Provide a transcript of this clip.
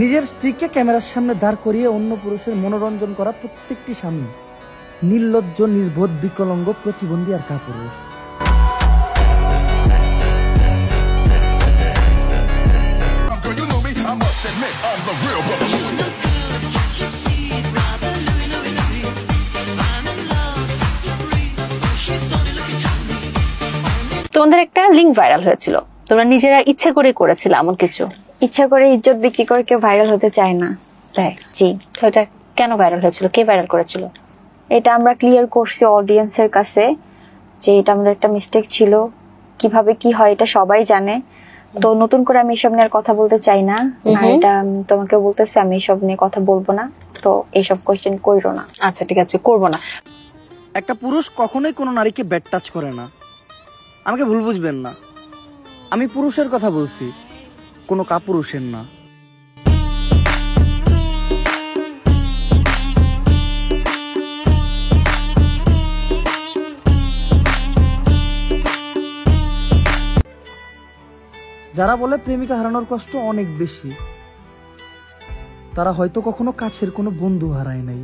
নিজের স্ত্রীকে ক্যামেরার সামনে দাঁড় করিয়ে অন্য পুরুষের মনোরঞ্জন করা প্রত্যেকটি স্বামী নির্লজ্জ, নির্বোধ, বিকলাঙ্গ, প্রতিবন্ধী আর কাপুরুষ। তোমাদের একটা লিঙ্ক ভাইরাল হয়েছিল, তোমরা নিজেরা ইচ্ছে করে করেছিল এমন কিছু? ইচ্ছা করে ইজ্জত বিক্রি করে কেউ ভাইরাল হতে চায় না। তাই? জি। তো এটা কেন ভাইরাল হয়েছিল, কে ভাইরাল করেছিল? এটা আমরা ক্লিয়ার করছি অডিয়েন্সের কাছে যে এটা আমাদের একটা মিস্টেক ছিল। কিভাবে কি হয় এটা সবাই জানে, তো নতুন করে আমি এসব নিয়ে কথা বলতে চাই না। আর এটা তোমাকে বলতেছি, আমি এসব নিয়ে কথা বলবো না, তো এইসব কোয়েশ্চেন কইরো না। আচ্ছা ঠিক আছে, করবো না। একটা পুরুষ কখনোই কোনো নারীকে ব্যাড টাচ করে না, আমাকে ভুল বুঝবেন না। আমি পুরুষের কথা বলছি, কোনো কাপুরুষের না। যারা বলে প্রেমিকা হারানোর কষ্ট অনেক বেশি, তারা হয়তো কখনো কাছের কোনো বন্ধু হারায় নাই।